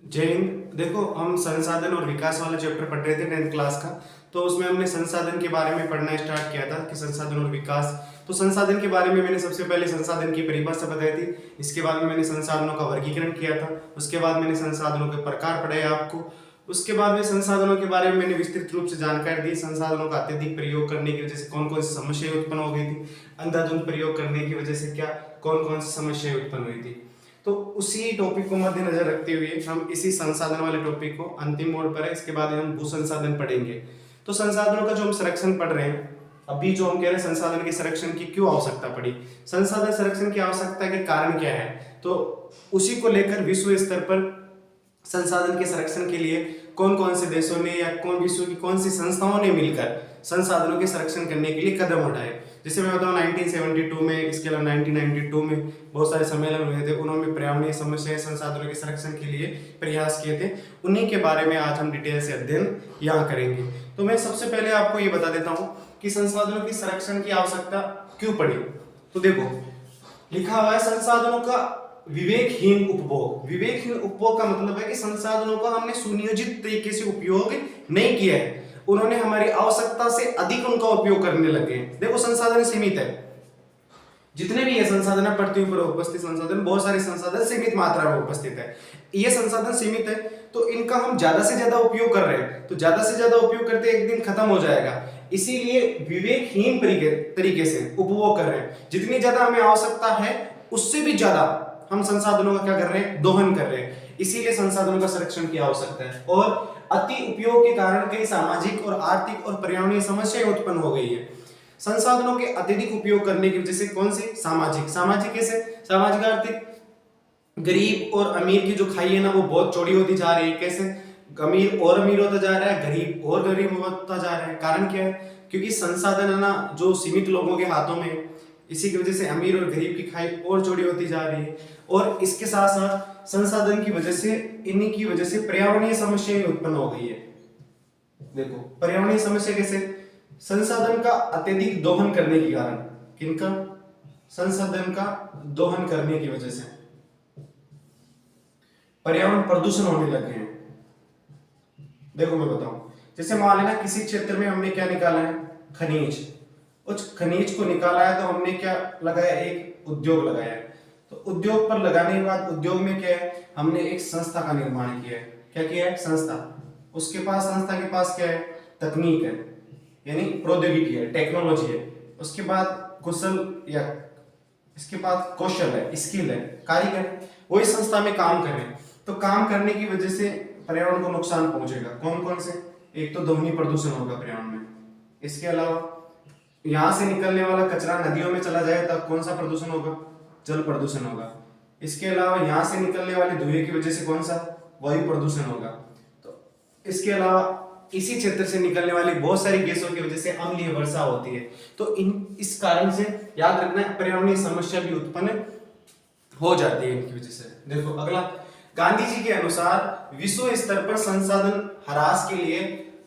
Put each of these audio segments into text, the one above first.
जय हिंद। देखो, हम संसाधन और विकास वाला चैप्टर पढ़ रहे थे 10th क्लास का। तो उसमें हमने संसाधन के बारे में पढ़ना स्टार्ट किया था कि संसाधन और विकास। तो संसाधन के बारे में मैंने सबसे पहले संसाधन की परिभाषा बताई थी। इसके बाद में मैंने संसाधनों का वर्गीकरण किया था। उसके बाद मैंने संसाधनों के प्रकार पढ़ाए आपको। उसके बाद में संसाधनों के बारे में मैंने विस्तृत रूप से जानकारी दी। संसाधनों का अत्यधिक प्रयोग करने की वजह से कौन कौन सी समस्याएं उत्पन्न हो गई थी, अंधाधुंध प्रयोग करने की वजह से क्या कौन कौन सी समस्याएं उत्पन्न हुई थी। तो उसी टॉपिक को मद्देनजर रखते हुए हम इसी संसाधन वाले टॉपिक को अंतिम मोड़ पर है। इसके बाद हम भू संसाधन पढ़ेंगे। तो संसाधनों का जो हम संरक्षण पढ़ रहे हैं, अभी जो हम कह रहे हैं संसाधन के संरक्षण की क्यों आवश्यकता पड़ी, संसाधन संरक्षण की आवश्यकता के कारण क्या है, तो उसी को लेकर विश्व स्तर पर संसाधन के संरक्षण के लिए कौन कौन से देशों ने या कौन विश्व की कौन सी संस्थाओं ने मिलकर संसाधनों के संरक्षण करने के लिए कदम उठाए। जैसे मैं बताऊं 1972 में, इसके अलावा 1992 में बहुत सारे सम्मेलन हुए थे। उन्होंने पर्यावरणीय समस्याएं संसाधनों के संरक्षण के लिए प्रयास किए थे। उन्हीं के बारे में आज हम डिटेल से अध्ययन यहाँ करेंगे। तो मैं सबसे पहले आपको ये बता देता हूँ कि संसाधनों की संरक्षण की आवश्यकता क्यों पड़ी। तो देखो, लिखा हुआ है संसाधनों का विवेकहीन उपभोग। विवेकहीन उपभोग का मतलब है कि संसाधनों का हमने सुनियोजित तरीके से उपयोग नहीं किया है। उन्होंने हमारी आवश्यकता से अधिक उनका उपयोग करने लगे हैं। देखो, संसाधन सीमित है, जितने भी ये संसाधन है पृथ्वी पर उपस्थित संसाधन, बहुत सारे संसाधन सीमित मात्रा में उपस्थित है। ये संसाधन सीमित है तो इनका हम ज्यादा से ज्यादा उपयोग कर रहे हैं, तो ज्यादा से ज्यादा उपयोग करते एक दिन खत्म हो जाएगा। इसीलिए विवेकहीन तरीके से उपभोग कर रहे हैं। जितनी ज्यादा हमें आवश्यकता है उससे भी ज्यादा हम संसाधनों का क्या कर रहे हैं, दोहन कर रहे हैं। इसीलिए संसाधनों का संरक्षण की आवश्यकता है। और अति उपयोग के कारण कई सामाजिक और आर्थिक और पर्यावरणीय समस्याएं उत्पन्न हो गई है। संसाधनों के अत्यधिक उपयोग करने की वजह से कौन सी सामाजिक कैसे, सामाजिक आर्थिक, गरीब और अमीर की जो खाई है ना वो बहुत चौड़ी होती जा रही है। कैसे, अमीर और अमीर होता जा रहा है, गरीब और गरीब होता जा रहा है। कारण क्या है, क्योंकि संसाधन है ना जो सीमित लोगों के हाथों में, इसी की वजह से अमीर और गरीब की खाई और चौड़ी होती जा रही है। और इसके साथ साथ संसाधन की वजह से, इन्हीं की वजह से पर्यावरणीय समस्याएं उत्पन्न हो गई है। देखो, पर्यावरणीय समस्या कैसे, संसाधन का अत्यधिक दोहन करने के कारण, किनका, संसाधन का दोहन करने की वजह से पर्यावरण प्रदूषण होने लगे हैं। देखो मैं बताऊं, जैसे मान लेना किसी क्षेत्र में हमने क्या निकाला है, खनिज। उस खनिज को निकाला है तो हमने क्या लगाया, एक उद्योग लगाया है। तो उद्योग पर लगाने के बाद उद्योग में क्या है, हमने एक संस्था का निर्माण किया है। क्या किया है, संस्था। संस्था के पास क्या है, तकनीक है, यानी प्रौद्योगिकी है, टेक्नोलॉजी है। उसके बाद कुशल या इसके बाद कौशल है, स्किल है, कारीगर, वही संस्था में काम कर रहे हैं। तो काम करने की वजह से पर्यावरण को नुकसान पहुंचेगा। कौन कौन से, एक तो ध्वनि प्रदूषण होगा पर्यावरण में। इसके अलावा यहाँ से निकलने वाला कचरा नदियों में चला जाए तब कौन सा प्रदूषण होगा, जल प्रदूषण होगा। इसके अलावा यहाँ से निकलने वाले धुएं की वजह से कौन सा, वायु प्रदूषण होगा। तो इसके अलावा इसी क्षेत्र से निकलने वाली बहुत सारी गैसों की वजह से अम्लीय वर्षा होती है। तो इस कारण से याद रखना, पर्यावरणीय समस्या भी उत्पन्न हो जाती है इनकी वजह से। देखो अगला, गांधी जी के अनुसार विश्व स्तर पर संसाधन ह्रास के लिए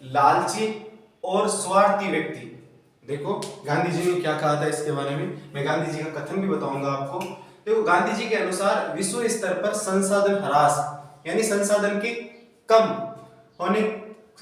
लालची और स्वार्थी व्यक्ति। देखो गांधी जी ने क्या कहा था इसके बारे में, मैं गांधी जी का कथन भी बताऊंगा आपको। देखो, गांधी जी के अनुसार विश्व स्तर पर संसाधन ह्रास यानी संसाधन के कम होने,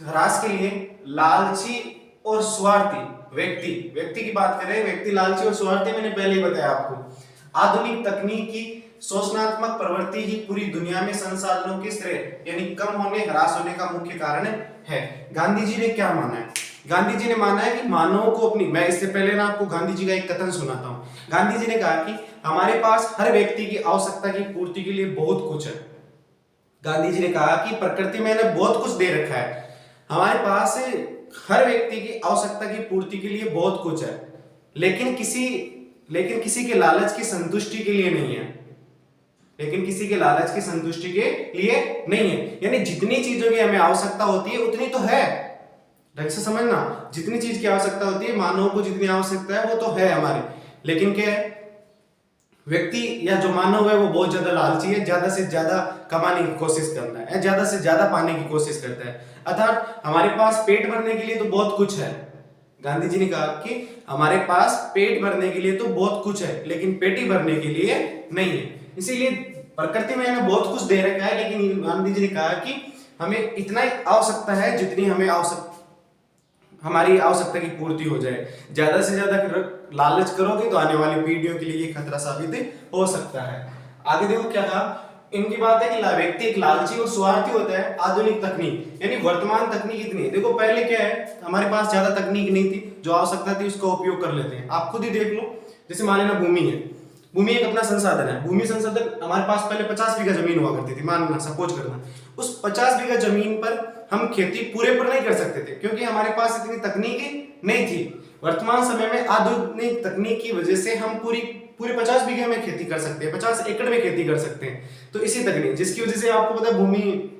ह्रास के लिए लालची और स्वार्थी व्यक्ति की बात करें, व्यक्ति लालची और स्वार्थी, मैंने पहले ही बताया आपको। आधुनिक तकनीक की शोषणात्मक प्रवृत्ति ही पूरी दुनिया में संसाधनों के श्रेय यानी कम होने, ह्रास होने का मुख्य कारण है। गांधी जी ने क्या माना है, गांधी जी ने माना है कि मानव को अपनी, मैं इससे पहले ना आपको गांधी जी का एक कथन सुनाता हूं। गांधी जी ने कहा कि हमारे पास हर व्यक्ति की आवश्यकता की पूर्ति के लिए बहुत कुछ है। गांधी जी ने कहा कि प्रकृति में ने बहुत कुछ दे रखा है, हमारे पास हर व्यक्ति की आवश्यकता की पूर्ति के लिए बहुत कुछ है, लेकिन किसी के लालच की संतुष्टि के लिए नहीं है। लेकिन किसी के लालच की संतुष्टि के लिए नहीं है, यानी जितनी चीजों की हमें आवश्यकता होती है उतनी तो है। ढंग से समझना, जितनी चीज की आवश्यकता होती है, मानव को जितनी आवश्यकता है वो तो है हमारी, लेकिन क्या है, व्यक्ति या जो मानव है वो बहुत ज्यादा लालची है, ज्यादा से ज्यादा कमाने की कोशिश करता है, ज्यादा से ज्यादा पाने की कोशिश करता है। अर्थात हमारे पास पेट भरने के लिए तो बहुत कुछ है। गांधी जी ने कहा कि हमारे पास पेट भरने के लिए तो बहुत कुछ है, लेकिन पेटी भरने के लिए नहीं है। इसीलिए प्रकृति में हमें बहुत कुछ दे रखा है, लेकिन गांधी जी ने कहा कि हमें इतना ही आवश्यकता है जितनी हमें हमारी आवश्यकता की पूर्ति हो जाए। ज्यादा से ज्यादा लालच करोगे तो आने वाली पीढ़ियों के लिए ये खतरा साबित हो सकता है। आगे देखो क्या कहा, इनकी बात है कि व्यक्ति एक लालची और स्वार्थी होता है। आधुनिक तकनीक यानी वर्तमान तकनीक इतनी है, देखो पहले क्या है, हमारे पास ज्यादा तकनीक नहीं थी, जो आवश्यकता थी उसका उपयोग कर लेते हैं। आप खुद ही देख लो, जैसे मान लेना भूमि है, भूमि एक अपना संसाधन है। भूमि संसाधन हमारे पास पहले 50 बीघा जमीन हुआ करती थी, मानना सपोज करना, उस 50 बीघा जमीन पर हम खेती पूरे पर नहीं कर सकते थे क्योंकि हमारे पास इतनी तकनीकी नहीं थी। वर्तमान समय में आधुनिक तकनीक की वजह से हम पूरे 50 बीघे में खेती कर सकते हैं, 50 एकड़ में खेती कर सकते हैं। तो इसी तकनीक जिसकी वजह से आपको पता है भूमि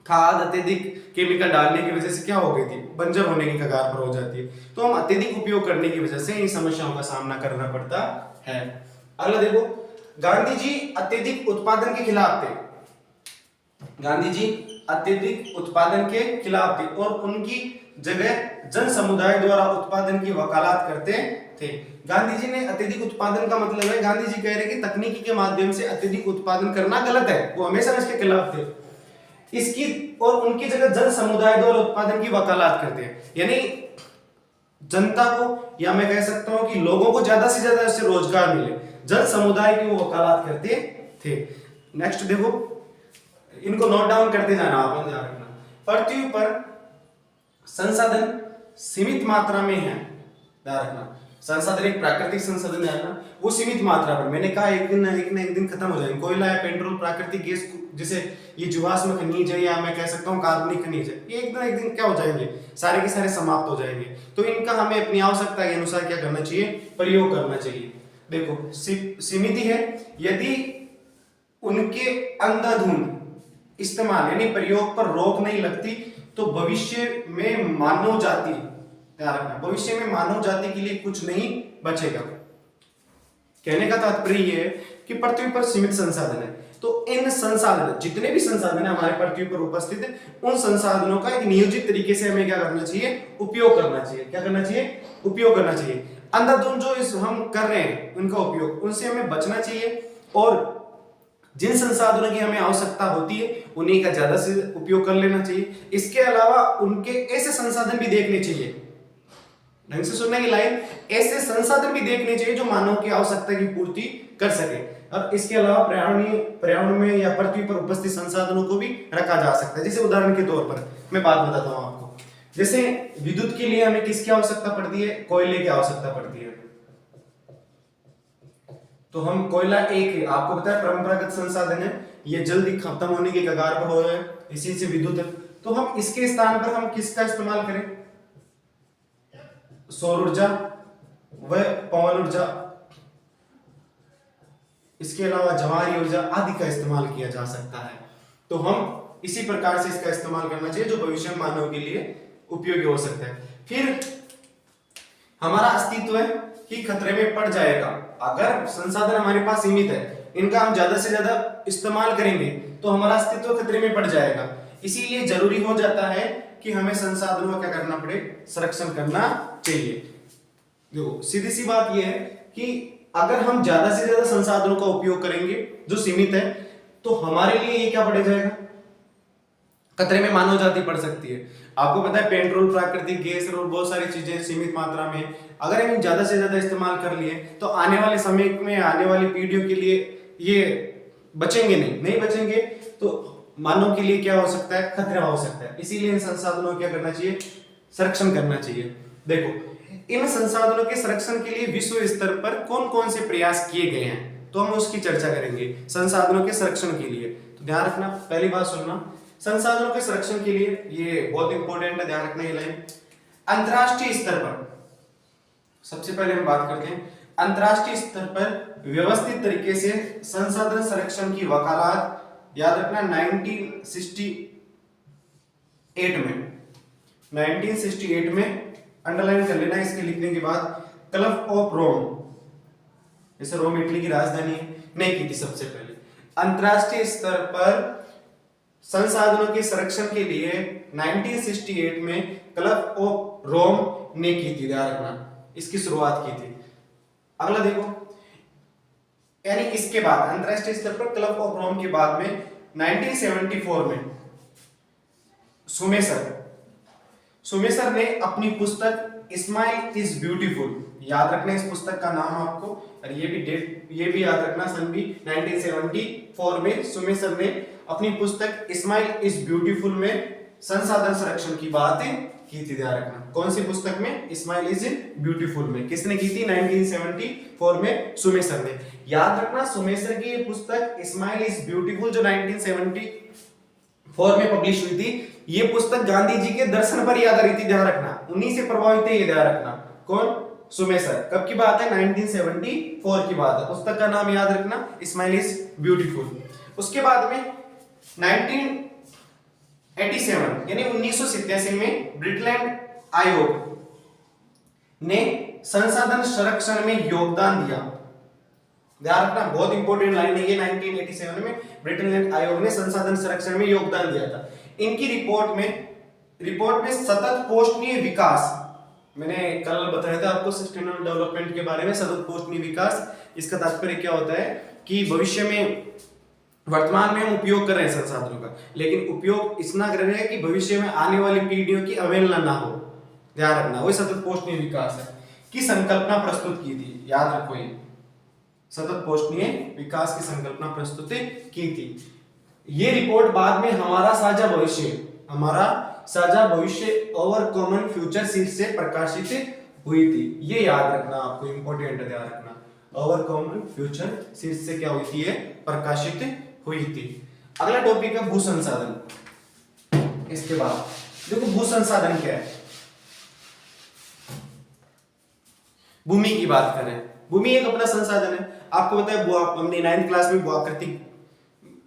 खाद अत्यधिक केमिकल डालने की वजह से क्या हो गई थी, बंजर होने की कगार पर हो जाती है। तो हम अत्यधिक उपयोग करने की वजह से इन समस्याओं का सामना करना पड़ता है। अगला देखो, गांधी जी अत्यधिक उत्पादन के खिलाफ थे। गांधी जी अत्यधिक उत्पादन के खिलाफ थे और उनकी जगह जन समुदाय द्वारा उत्पादन की वकालत करते थे। गांधी जी ने अत्यधिक उत्पादन का मतलब है, गांधी जी कह रहे हैं कि तकनीकी के माध्यम से अत्यधिक उत्पादन करना गलत है, वो हमेशा इसके खिलाफ थे। इसकी और उनकी जगह जन समुदाय द्वारा उत्पादन की वकालत करते हैं, यानी जनता को, या मैं कह सकता हूं कि लोगों को ज्यादा से ज्यादा इससे रोजगार मिले, जन समुदाय की वो वकालत करते थे। नेक्स्ट देखो, इनको नोट डाउन करते जाना, आप ध्यान रखना। पृथ्वी पर संसाधन सीमित मात्रा में है, ध्यान रखना। संसाधन एक प्राकृतिक संसाधन है ना, वो सीमित मात्रा पर, मैंने कहा एक दिन खत्म हो जाएंगे। कोयला है, पेट्रोल, प्राकृतिक गैस, जैसे ये जीवाश्म खनिज है या मैं कह सकता हूँ कार्बनिक खनिज है, ये एक दिन क्या हो जाएंगे, सारे के सारे समाप्त हो जाएंगे। तो इनका हमें अपनी आवश्यकता के अनुसार क्या करना चाहिए, प्रयोग करना चाहिए। देखो सीमित है, यदि उनके अंधाधुंध इस्तेमाल यानी प्रयोग पर रोक नहीं लगती तो भविष्य में मानव जाति, ध्यान रखना, भविष्य में मानव जाति के लिए कुछ नहीं बचेगा। कहने का तात्पर्य यह है कि पृथ्वी पर सीमित संसाधन है, तो इन संसाधन, जितने भी संसाधन है हमारे पृथ्वी पर उपस्थित है, उन संसाधनों का एक नियोजित तरीके से हमें क्या करना चाहिए, उपयोग करना चाहिए। क्या करना चाहिए, उपयोग करना चाहिए। अंधाधुंध जो इस हम कर रहे हैं उनका उपयोग, उनसे हमें बचना चाहिए और जिन संसाधनों की हमें आवश्यकता होती है उन्हीं का ज्यादा से उपयोग कर लेना चाहिए। इसके अलावा उनके ऐसे संसाधन भी देखने चाहिए, ढंग से सुनने की लाइन, ऐसे संसाधन भी देखने चाहिए जो मानव की आवश्यकता की पूर्ति कर सके। अब इसके अलावा पर्यावरण में या पृथ्वी पर उपस्थित संसाधनों को भी रखा जा सकता है। जैसे उदाहरण के तौर पर मैं बात बताता हूं आपको, जैसे विद्युत के लिए हमें किसकी आवश्यकता पड़ती है, कोयले की आवश्यकता पड़ती है। तो हम कोयला एक, आपको पता है परंपरागत संसाधन है, ये जल्दी खत्म होने की कगार पर हो रहा है, इसी से विद्युत है। तो हम इसके स्थान पर हम किसका इस्तेमाल करें, सौर ऊर्जा व पवन ऊर्जा, इसके अलावा जवाहरी ऊर्जा आदि का इस्तेमाल किया जा सकता है। तो हम इसी प्रकार से इसका इस्तेमाल करना चाहिए जो भविष्य में मानव के लिए उपयोगी हो सकता है। फिर हमारा अस्तित्व है कि खतरे में पड़ जाएगा अगर संसाधन हमारे पास सीमित है, इनका हम ज्यादा से ज्यादा इस्तेमाल करेंगे तो हमारा अस्तित्व खतरे में पड़ जाएगा। इसीलिए जरूरी हो जाता है कि हमें संसाधनों का क्या करना पड़े, संरक्षण करना चाहिए। देखो सीधी सी बात यह है कि अगर हम ज्यादा से ज्यादा संसाधनों का उपयोग करेंगे जो सीमित है, तो हमारे लिए ये क्या बढ़ जाएगा, खतरे में मानव जाति पड़ सकती है। आपको पता है पेट्रोल, प्राकृतिक गैस और बहुत सारी चीजें सीमित मात्रा में, अगर हम ज्यादा से ज्यादा इस्तेमाल कर लिए तो आने वाले समय में आने वाली पीढ़ियों के लिए ये बचेंगे नहीं बचेंगे, तो मानव के लिए क्या हो सकता है, खतरा हो सकता है। इसीलिए इन संसाधनों क्या करना चाहिए, संरक्षण करना चाहिए। देखो इन संसाधनों के संरक्षण के लिए विश्व स्तर पर कौन कौन से प्रयास किए गए हैं, तो हम उसकी चर्चा करेंगे। संसाधनों के संरक्षण के लिए तो ध्यान रखना, पहली बात सुनना, संसाधनों के संरक्षण के लिए ये बहुत इंपॉर्टेंट है, ध्यान रखना ये लाइन। अंतरराष्ट्रीय स्तर पर सबसे पहले हम बात करते हैं, अंतरराष्ट्रीय स्तर पर व्यवस्थित तरीके से संसाधन संरक्षण की वकालत, याद रखना 1968 में अंडरलाइन कर लेना इसके लिखने के बाद, क्लब ऑफ रोम, जैसे रोम इटली की राजधानी है, नहीं की थी सबसे पहले। अंतरराष्ट्रीय स्तर पर संसाधनों के संरक्षण के लिए 1968 में क्लब ऑफ रोम ने की थी, ध्यान रखना, इसकी शुरुआत की थी। अगला देखो, यानी इसके बाद अंतरराष्ट्रीय स्तर पर क्लब ऑफ रोम के बाद में 1974 में सुमेसर सुमेसर ने अपनी पुस्तक स्माइल इज ब्यूटीफुल, याद रखना इस पुस्तक का नाम आपको, और ये भी डेट ये भी याद रखना, सन भी 1974 में सुमेसर ने अपनी पुस्तक स्माइल इज ब्यूटीफुल में संसाधन संरक्षण की बातें की थी। ध्यान रखना कौन सी पुस्तक में, स्माइल इज ब्यूटीफुल में। किसने की थी? 1974 में सुमेसर ने। याद रखना सुमेसर की ये पुस्तक स्माइल इज ब्यूटीफुल जो 1974 में पब्लिश हुई थी, ये पुस्तक गांधी जी के दर्शन पर ही आधारित थी। ध्यान रखना उन्हीं से प्रभावित है ये, ध्यान रखना। कौन? सुमेसर। कब की बात है? 1974 की बात है। पुस्तक का नाम याद रखना स्माइल इज ब्यूटीफुल। उसके बाद में 1987 यानी 1987 में ब्रिटलैंड आयोग ने संसाधन संरक्षण में योगदान दिया। ध्यान रखना बहुत इंपॉर्टेंट लाइन है ये। 1987 में ब्रिटेन आयोग ने संसाधन संरक्षण में योगदान दिया था। इनकी रिपोर्ट में सतत पोषणीय विकास, मैंने कल बताया था आपको सस्टेनेबल डेवलपमेंट के बारे में, सतत पोषणीय विकास, इसका तात्पर्य क्या होता है कि भविष्य में, वर्तमान में हम उपयोग कर रहे हैं संसाधनों का, लेकिन उपयोग इतना कर रहे हैं कि भविष्य में आने वाली पीढ़ियों की अवहेलना ना हो। ध्यान रखना वही सतत पोषणीय विकास है की संकल्पना प्रस्तुत की थी। याद रखो ये सतत पोषणीय विकास की संकल्पना प्रस्तुत की थी। ये रिपोर्ट बाद में हमारा साझा भविष्य ओवर कॉमन फ्यूचर सीरीज से प्रकाशित हुई थी। ये याद रखना आपको, इंपॉर्टेंट है, ध्यान रखना। ओवर कॉमन फ्यूचर सीरीज से क्या हुई थी? ये प्रकाशित हुई थी। अगला टॉपिक है भू संसाधन। इसके बाद देखो भू संसाधन क्या है। भूमि की बात करें, भूमि एक अपना संसाधन है। आपको पता है हमने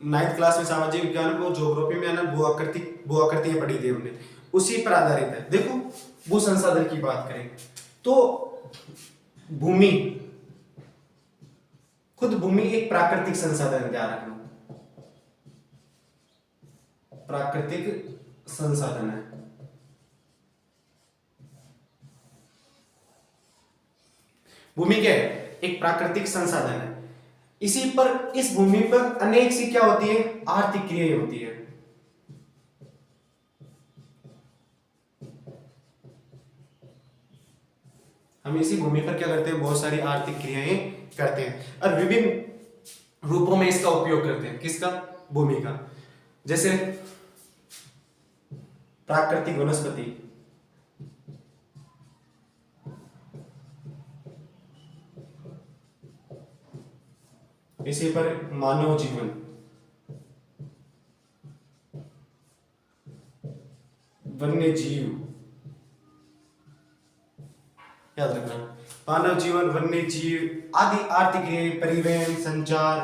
9th क्लास में सामाजिक विज्ञान को ज्योग्राफी में भू आकृतियां पढ़ी थी हमने, उसी पर आधारित है। देखो भू संसाधन की बात करें तो भूमि एक प्राकृतिक संसाधन है। ध्यान रखना प्राकृतिक संसाधन है। भूमि क्या है? एक प्राकृतिक संसाधन है। इस भूमि पर अनेक सी क्या होती है? आर्थिक क्रियाएं होती है। हम इसी भूमि पर क्या करते हैं? बहुत सारी आर्थिक क्रियाएं करते हैं और विभिन्न रूपों में इसका उपयोग करते हैं। किसका? भूमि का। जैसे प्राकृतिक वनस्पति, इसी पर मानव जीवन, वन्य जीव, याद रखना मानव जीवन, वन्य जीव आदि आर्थिक क्रियाएं, परिवहन, संचार,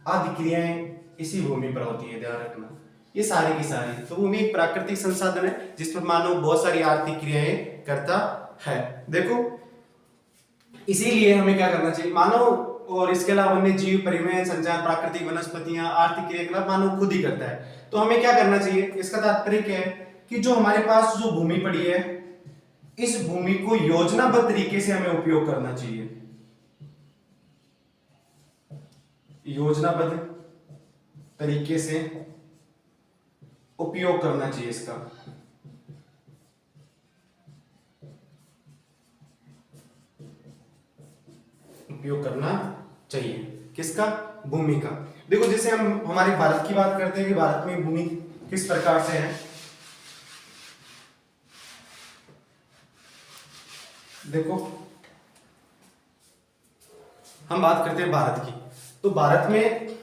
आदि क्रियाएं इसी भूमि पर होती है। ध्यान रखना ये सारी की सारी। तो भूमि एक प्राकृतिक संसाधन है जिस पर मानव बहुत सारी आर्थिक क्रियाएं करता है। देखो इसीलिए हमें क्या करना चाहिए? मानव और इसके अलावा वन्य जीव, परिवहन, संचार, प्राकृतिक वनस्पतियां, आर्थिक क्रियाकलाप मानव खुद ही करता है। तो हमें क्या करना चाहिए? इसका तात्पर्य क्या है कि जो हमारे पास जो भूमि पड़ी है, इस भूमि को योजनाबद्ध तरीके से हमें उपयोग करना चाहिए। योजनाबद्ध तरीके से उपयोग करना चाहिए, इसका उपयोग करना चाहिए। किसका? भूमि का। देखो जैसे हम हमारे भारत की बात करते हैं कि भारत में भूमि किस प्रकार से है। देखो हम बात करते हैं भारत की, तो भारत में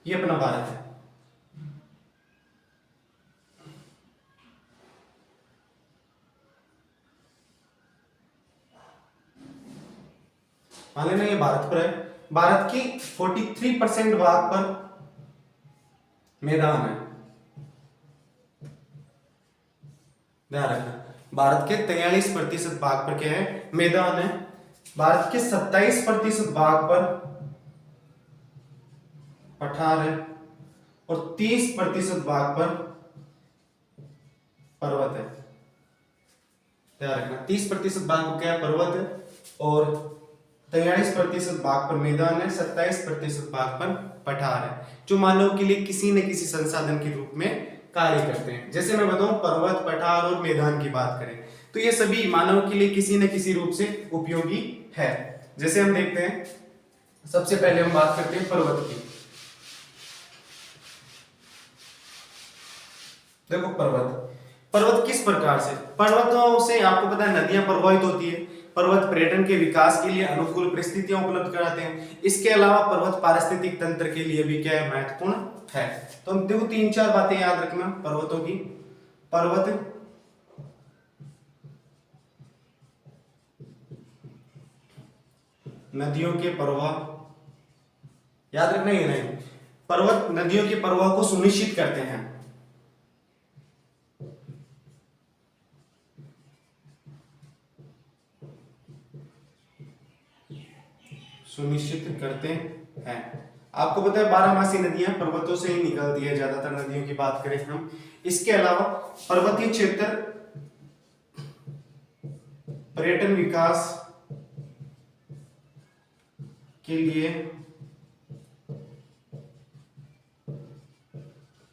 ये अपना भारत है। मान लेना ये भारत पर है। भारत की 43% भाग पर मैदान है। ध्यान रखना भारत के 43% भाग पर क्या है? मैदान है। भारत के 27% भाग पर पठार है और 30% भाग पर पर्वत है। ध्यान रखना 30% भाग को क्या पर्वत है, और 43% भाग पर मैदान है, 27% भाग पर पठार है, जो मानव के लिए किसी न किसी संसाधन के रूप में कार्य करते हैं। जैसे मैं बताऊं पर्वत, पठार और मैदान की बात करें तो ये सभी मानव के लिए किसी न किसी रूप से उपयोगी है। जैसे हम देखते हैं, सबसे पहले हम बात करते हैं पर्वत की। देखो पर्वत किस प्रकार से, पर्वतों से आपको पता है नदियां प्रवाहित होती है। पर्वत पर्यटन के विकास के लिए अनुकूल परिस्थितियां उपलब्ध कराते हैं। इसके अलावा पर्वत पारिस्थितिक तंत्र के लिए भी क्या है, महत्वपूर्ण है। तो हम देखो 3-4 बातें याद रखना पर्वतों की। पर्वत नदियों के प्रवाह, याद रखना ही नहीं, पर्वत नदियों के प्रवाह को सुनिश्चित करते हैं, सुनिश्चित करते हैं। आपको पता है 12मासी नदियां पर्वतों से ही निकलती है, ज्यादातर नदियों की बात करें हम। इसके अलावा पर्वतीय क्षेत्र पर्यटन विकास के लिए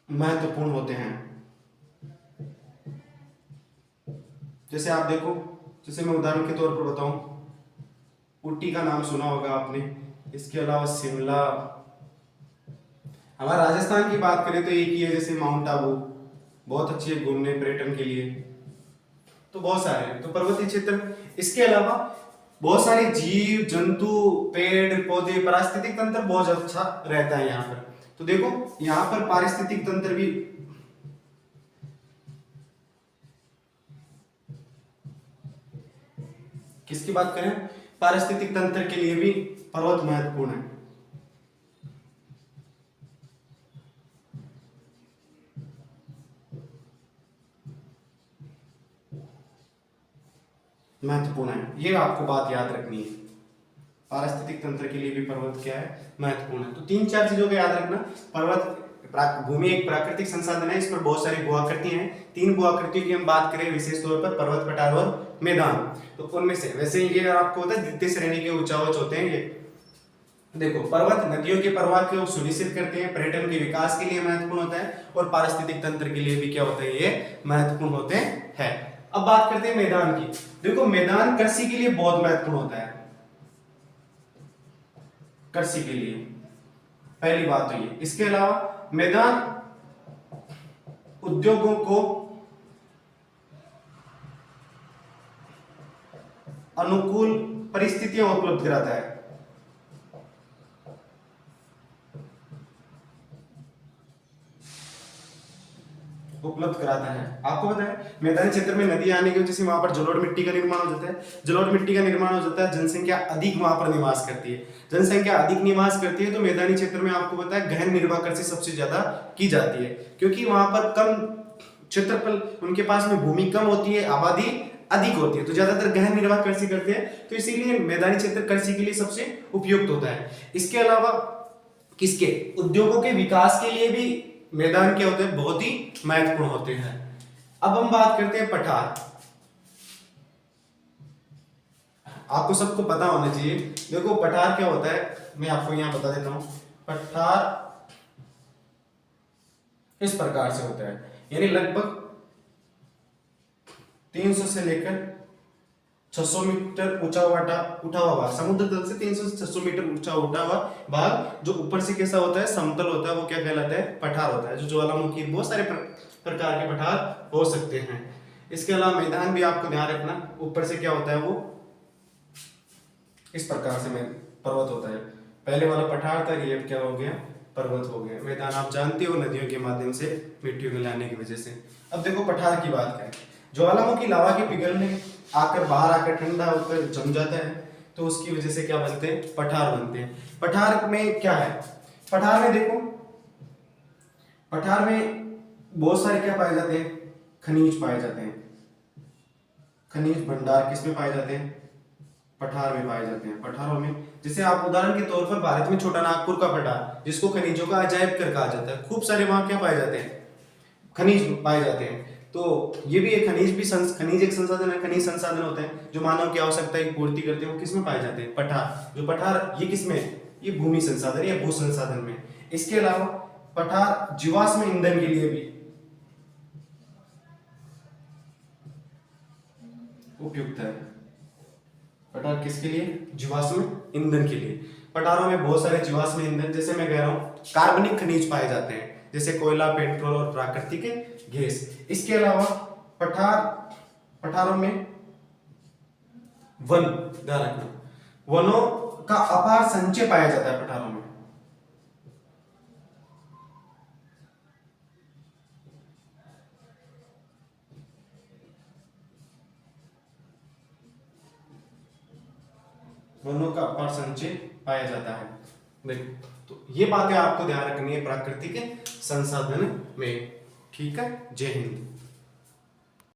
महत्वपूर्ण होते हैं। जैसे आप देखो, जैसे मैं उदाहरण के तौर पर बताऊं, ऊटी का नाम सुना होगा आपने, इसके अलावा शिमला, हमारा राजस्थान की बात करें तो एक ही है, जैसे माउंट आबू बहुत अच्छी है घूमने पर्यटन के लिए, तो बहुत सारे हैं तो पर्वतीय क्षेत्र। इसके अलावा बहुत सारे जीव जंतु, पेड़ पौधे, पारिस्थितिक तंत्र बहुत अच्छा रहता है यहाँ पर। तो देखो यहाँ पर पारिस्थितिक तंत्र भी, किसकी बात करें, पारिस्थितिक तंत्र के लिए भी पर्वत महत्वपूर्ण है। महत्वपूर्ण है, ये आपको बात याद रखनी है। पारिस्थितिक तंत्र के लिए भी पर्वत क्या है, महत्वपूर्ण है। तो 3-4 चीजों को याद रखना। पर्वत भूमि एक प्राकृतिक संसाधन है, इस पर बहुत सारी भू-आकृतियां हैं। 3 भू-आकृतियों की हम बात करें विशेष तौर पर, पर्वत, पठार और मैदान, तो उनमें से वैसे ये आपको होता है द्वितीय श्रेणी के उच्चावच होते हैं ये। देखो पर्वत नदियों के प्रवाह को सुनिश्चित करते हैं, पर्यटन के विकास के लिए महत्वपूर्ण होता है, और पारिस्थितिक तंत्र के लिए भी क्या होता है, ये महत्वपूर्ण होते हैं। अब बात करते हैं मैदान की। देखो मैदान कृषि के लिए बहुत महत्वपूर्ण होता है, कृषि के लिए पहली बात तो ये। इसके अलावा मैदान उद्योगों को अनुकूल परिस्थितियां उपलब्ध कराता है, उपलब्ध कराता है। आपको पता है मैदानी क्षेत्र में नदी आने की वजह से वहां पर जलोढ़ मिट्टी का निर्माण हो जाता है। जलोढ़ मिट्टी का निर्माण हो जाता है, जनसंख्या अधिक वहां पर निवास करती है। जनसंख्या अधिक निवास करती है तो मैदानी क्षेत्र में आपको पता है गहन निर्वाह कृषि सबसे ज्यादा की जाती है, क्योंकि वहां पर कम क्षेत्रफल, उनके पास में भूमि कम होती है, आबादी अधिक होती है, तो ज्यादातर गहन निर्वाह कृषि करते हैं, तो इसीलिए मैदानी क्षेत्र कृषि के लिए सबसे उपयुक्त होता है। इसके अलावा किसके, उद्योगों के विकास के लिए भी मैदान क्या होते हैं, बहुत ही महत्वपूर्ण होते हैं। अब हम बात करते हैं पठार। आपको सबको पता होना चाहिए। देखो पठार क्या होता है, मैं आपको यहां बता देता हूं। पठार इस प्रकार से होता है, यानी लगभग 300 से लेकर 600 मीटर ऊंचा उठा हुआ भाग, समुद्र तल से 300 से 600 मीटर ऊंचा उठा हुआ भाग, जो ऊपर से कैसा होता है, समतल होता है, वो क्या कहलाता है, पठार होता है। जो ज्वालामुखी, बहुत सारे प्रकार के पठार हो सकते हैं। इसके अलावा मैदान भी आपको ध्यान रखना, ऊपर से क्या होता है, वो इस प्रकार से पर्वत होता है। पहले वाला पठार था, ये क्या हो गया, पर्वत हो गया। मैदान आप जानते हो नदियों के माध्यम से मिट्टी को लाने की वजह से। अब देखो पठार की बात करें, ज्वालामुखी लावा के पिघलने आकर बाहर आकर ठंडा होकर जम जाता है, तो उसकी वजह से क्या बनते हैं, पठार बनते हैं। पठार में क्या है, पठार में देखो, पठार में बहुत सारे क्या पाए जाते हैं, खनिज पाए जाते हैं। खनिज भंडार किसमें पाए जाते हैं, पठार में पाए जाते हैं। पठारों में जैसे आप उदाहरण के तौर पर भारत में छोटा नागपुर का पठार, जिसको खनिजों का अजायब घर कहा जाता है, खूब सारे वहां क्या पाए जाते हैं, खनिज पाए जाते हैं। तो तो ये भी एक खनिज खनिज एक संसाधन है। खनिज संसाधन होते हैं जो मानव की आवश्यकता की पूर्ति करते हैं। वो किस में पाए जाते हैं? पठार। जो पठार ये किस में? ये भूमि संसाधन या भू संसाधन में। इसके अलावा पठार जीवाश्म ईंधन के लिए भी उपयुक्त है। पठार किसके लिए? जीवाश्म ईंधन के लिए। पठारों में बहुत सारे जीवाश्म ईंधन, जैसे मैं कह रहा हूं कार्बनिक खनिज पाए जाते हैं, जैसे कोयला, पेट्रोल और प्राकृतिक गैस। इसके अलावा पठारों में वन, ध्यान रखना, वनों का अपार संचय पाया जाता है पठारों में। वनों का अपार संचय पाया जाता है। देखो, तो ये बातें आपको ध्यान रखनी है प्राकृतिक संसाधन में। ठीक है, जय हिंद।